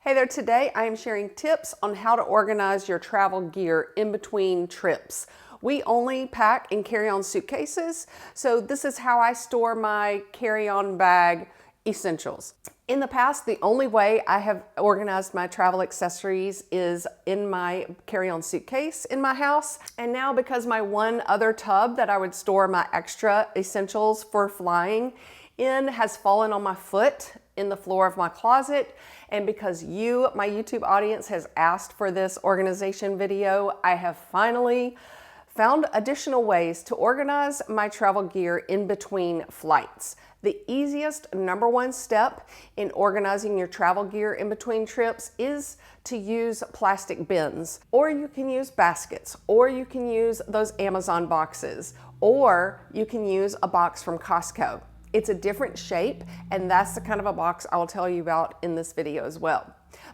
Hey there, today I am sharing tips on how to organize your travel gear in between trips. We only pack and carry on suitcases, so this is how I store my carry-on bag essentials. In the past, the only way I have organized my travel accessories is in my carry-on suitcase in my house. And now because my one other tub that I would store my extra essentials for flying in has fallen on my foot in the floor of my closet, and because you, my YouTube audience, has asked for this organization video, I have finally found additional ways to organize my travel gear in between flights. The easiest #1 step in organizing your travel gear in between trips is to use plastic bins, or you can use baskets, or you can use those Amazon boxes, or you can use a box from Costco. It's a different shape, and that's the kind of a box I will tell you about in this video as well.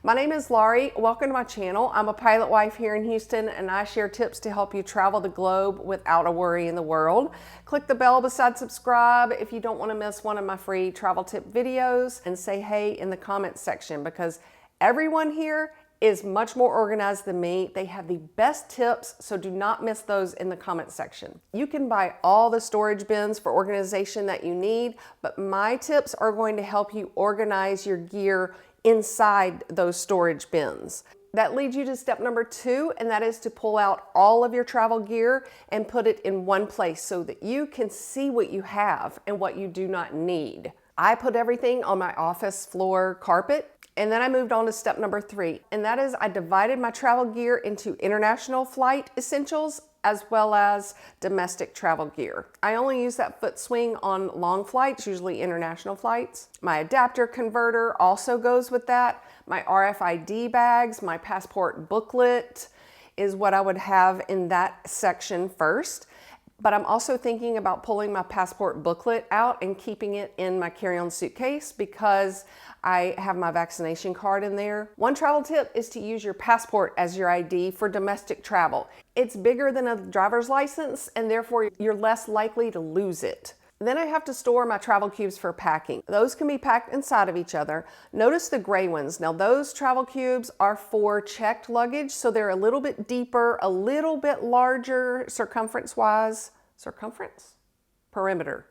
My name is Laurie. Welcome to my channel. I'm a pilot wife here in Houston, and I share tips to help you travel the globe without a worry in the world. Click the bell beside subscribe if you don't want to miss one of my free travel tip videos, and say hey in the comments section, because everyone here is much more organized than me. They have the best tips, so do not miss those in the comment section. You can buy all the storage bins for organization that you need, but my tips are going to help you organize your gear inside those storage bins. That leads you to step #2, and that is to pull out all of your travel gear and put it in one place so that you can see what you have and what you do not need. I put everything on my office floor carpet. And then I moved on to step #3, and that is I divided my travel gear into international flight essentials as well as domestic travel gear. I only use that foot swing on long flights, usually international flights. My adapter converter also goes with that. My RFID bags, my passport booklet is what I would have in that section first. But I'm also thinking about pulling my passport booklet out and keeping it in my carry-on suitcase because I have my vaccination card in there. One travel tip is to use your passport as your ID for domestic travel. It's bigger than a driver's license, and therefore you're less likely to lose it. Then I have to store my travel cubes for packing. Those can be packed inside of each other. Notice the gray ones. Now those travel cubes are for checked luggage, so they're a little bit deeper, a little bit larger circumference-wise. Perimeter.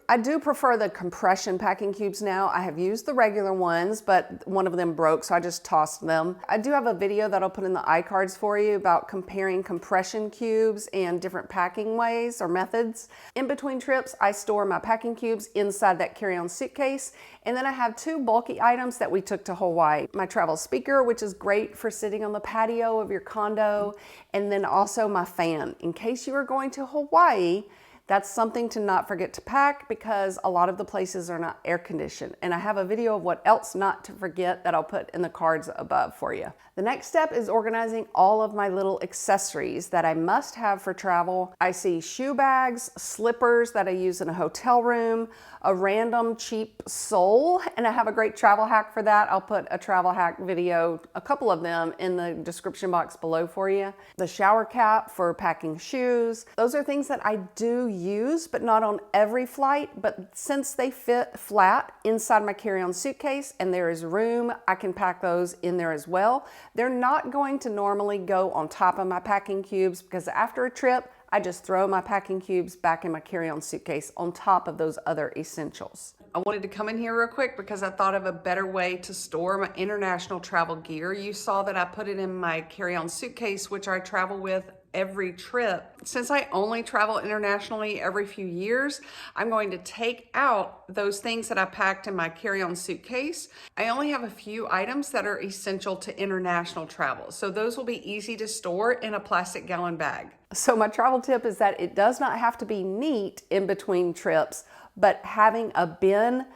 I do prefer the compression packing cubes now. I have used the regular ones, but one of them broke, so I just tossed them. I do have a video that I'll put in the iCards for you about comparing compression cubes and different packing ways or methods. In between trips, I store my packing cubes inside that carry-on suitcase, and then I have 2 bulky items that we took to Hawaii. My travel speaker, which is great for sitting on the patio of your condo, and then also my fan. In case you are going to Hawaii, that's something to not forget to pack because a lot of the places are not air conditioned. And I have a video of what else not to forget that I'll put in the cards above for you. The next step is organizing all of my little accessories that I must have for travel. I see shoe bags, slippers that I use in a hotel room, a random cheap sole, and I have a great travel hack for that. I'll put a travel hack video, a couple of them, in the description box below for you. The shower cap for packing shoes. Those are things that I do use, but not on every flight. But since they fit flat inside my carry-on suitcase and there is room, I can pack those in there as well. They're not going to normally go on top of my packing cubes because after a trip, I just throw my packing cubes back in my carry-on suitcase on top of those other essentials. I wanted to come in here real quick because I thought of a better way to store my international travel gear. You saw that I put it in my carry-on suitcase, which I travel with every trip. Since I only travel internationally every few years, I'm going to take out those things that I packed in my carry-on suitcase. I only have a few items that are essential to international travel, so those will be easy to store in a plastic gallon bag. So my travel tip is that it does not have to be neat in between trips, but having a bin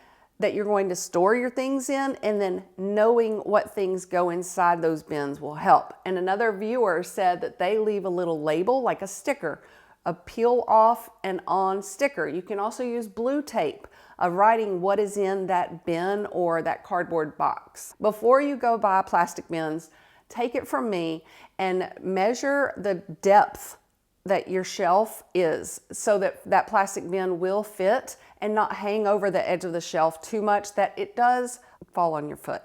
that you're going to store your things in, and then knowing what things go inside those bins will help. And another viewer said that they leave a little label, like a sticker, a peel off and on sticker. You can also use blue tape of writing what is in that bin or that cardboard box. Before you go buy plastic bins, take it from me and measure the depth that your shelf is so that that plastic bin will fit and not hang over the edge of the shelf too much that it does fall on your foot.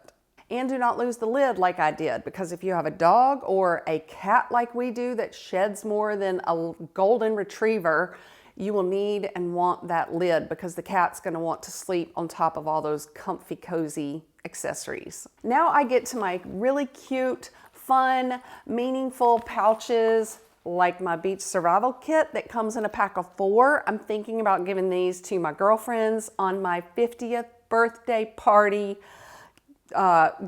And do not lose the lid like I did, because if you have a dog or a cat like we do that sheds more than a golden retriever, you will need and want that lid, because the cat's going to want to sleep on top of all those comfy, cozy accessories. Now I get to my really cute, fun, meaningful pouches, like my beach survival kit that comes in a pack of 4. I'm thinking about giving these to my girlfriends on my 50th birthday party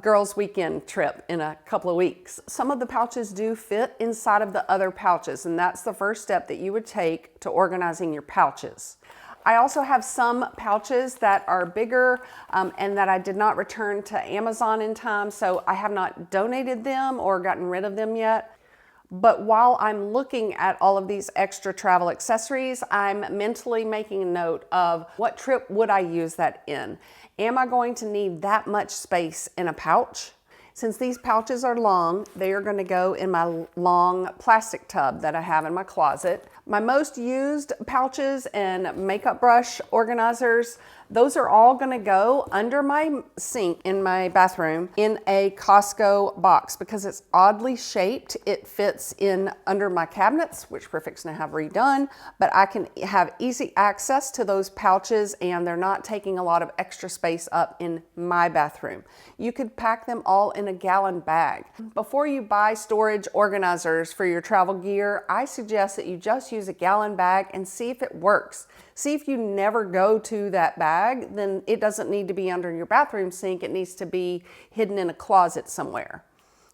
girls weekend trip in a couple of weeks. Some of the pouches do fit inside of the other pouches, and that's the first step that you would take to organizing your pouches. I also have some pouches that are bigger and that I did not return to Amazon in time, so I have not donated them or gotten rid of them yet. But while I'm looking at all of these extra travel accessories, I'm mentally making a note of what trip would I use that in? Am I going to need that much space in a pouch? Since these pouches are long, they are going to go in my long plastic tub that I have in my closet. My most used pouches and makeup brush organizers, those are all going to go under my sink in my bathroom in a Costco box, because it's oddly shaped. It fits in under my cabinets, which we're fixing to have redone, but I can have easy access to those pouches and they're not taking a lot of extra space up in my bathroom. You could pack them all in a gallon bag. Before you buy storage organizers for your travel gear, I suggest that you just use a gallon bag and see if it works. See if you never go to that bag, then it doesn't need to be under your bathroom sink. It needs to be hidden in a closet somewhere.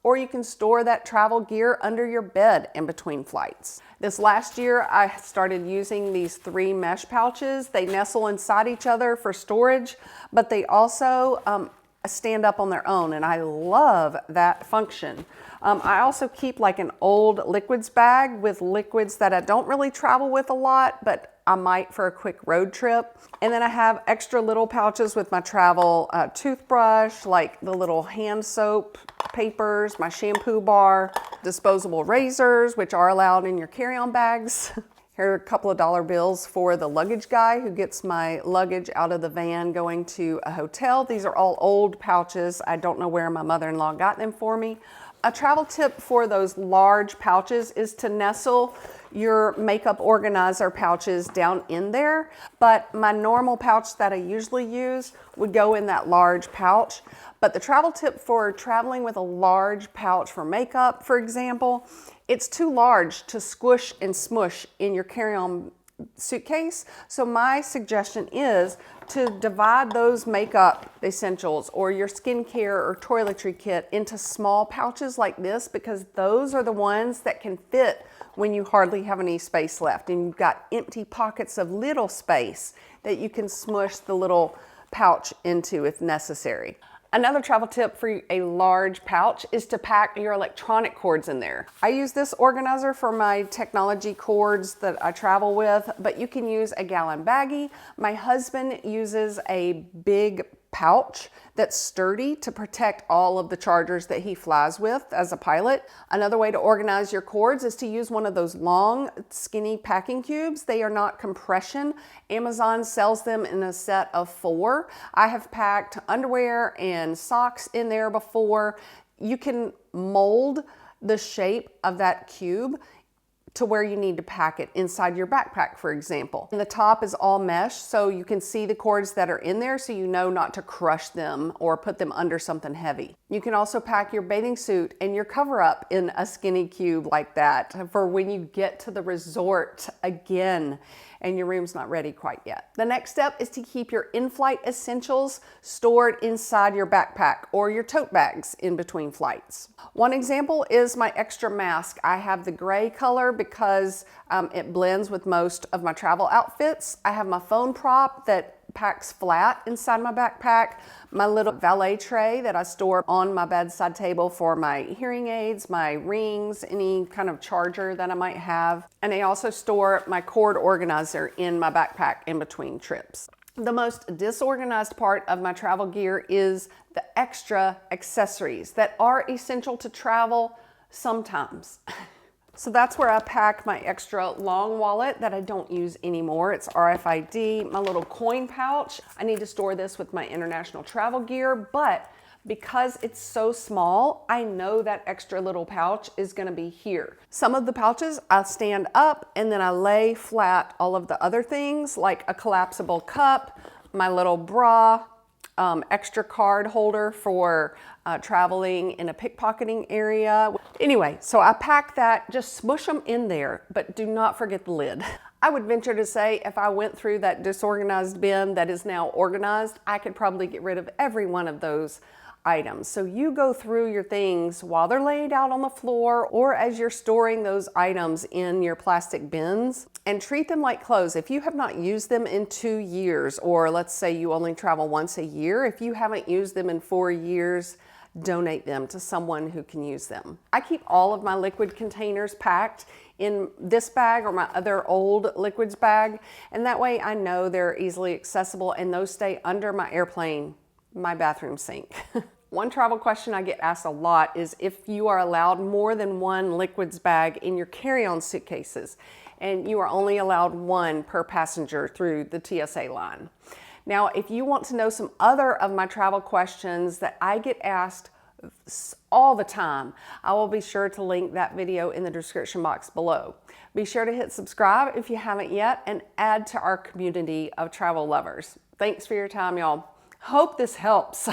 Or you can store that travel gear under your bed in between flights. This last year, I started using these 3 mesh pouches. They nestle inside each other for storage, but they also stand up on their own, and I love that function. I also keep like an old liquids bag with liquids that I don't really travel with a lot, but I might for a quick road trip. And then I have extra little pouches with my travel toothbrush, like the little hand soap papers, my shampoo bar, disposable razors, which are allowed in your carry-on bags. Here are a couple of dollar bills for the luggage guy who gets my luggage out of the van going to a hotel. These are all old pouches. I don't know where my mother-in-law got them for me. A travel tip for those large pouches is to nestle your makeup organizer pouches down in there, but my normal pouch that I usually use would go in that large pouch. But the travel tip for traveling with a large pouch for makeup, for example, it's too large to squish and smush in your carry-on suitcase. So my suggestion is to divide those makeup essentials or your skincare or toiletry kit into small pouches like this, because those are the ones that can fit when you hardly have any space left and you've got empty pockets of little space that you can smush the little pouch into if necessary. Another travel tip for a large pouch is to pack your electronic cords in there. I use this organizer for my technology cords that I travel with, but you can use a gallon baggie. My husband uses a big pouch that's sturdy to protect all of the chargers that he flies with as a pilot. Another way to organize your cords is to use one of those long, skinny packing cubes. They are not compression. Amazon sells them in a set of 4. I have packed underwear and socks in there before. You can mold the shape of that cube to where you need to pack it inside your backpack, for example. And the top is all mesh, so you can see the cords that are in there so you know not to crush them or put them under something heavy. You can also pack your bathing suit and your cover up in a skinny cube like that for when you get to the resort again and your room's not ready quite yet. The next step is to keep your in-flight essentials stored inside your backpack or your tote bags in between flights. One example is my extra mask. I have the gray color because it blends with most of my travel outfits. I have my phone prop that packs flat inside my backpack, my little valet tray that I store on my bedside table for my hearing aids, my rings, any kind of charger that I might have. And I also store my cord organizer in my backpack in between trips. The most disorganized part of my travel gear is the extra accessories that are essential to travel sometimes. So that's where I pack my extra long wallet that I don't use anymore. It's RFID, my little coin pouch. I need to store this with my international travel gear, but because it's so small, I know that extra little pouch is gonna be here. Some of the pouches I stand up and then I lay flat all of the other things like a collapsible cup, my little bra, extra card holder for traveling in a pickpocketing area. Anyway, so I pack that, just smush them in there, but do not forget the lid. I would venture to say if I went through that disorganized bin that is now organized, I could probably get rid of every one of those items. So you go through your things while they're laid out on the floor or as you're storing those items in your plastic bins and treat them like clothes. If you have not used them in 2 years, or let's say you only travel once a year, if you haven't used them in 4 years, donate them to someone who can use them. I keep all of my liquid containers packed in this bag or my other old liquids bag, and that way I know they're easily accessible and those stay under my airplane, my bathroom sink. One travel question I get asked a lot is if you are allowed more than one liquids bag in your carry-on suitcases, and you are only allowed one per passenger through the TSA line. Now, if you want to know some other of my travel questions that I get asked all the time, I will be sure to link that video in the description box below. Be sure to hit subscribe if you haven't yet and add to our community of travel lovers. Thanks for your time, y'all. Hope this helps.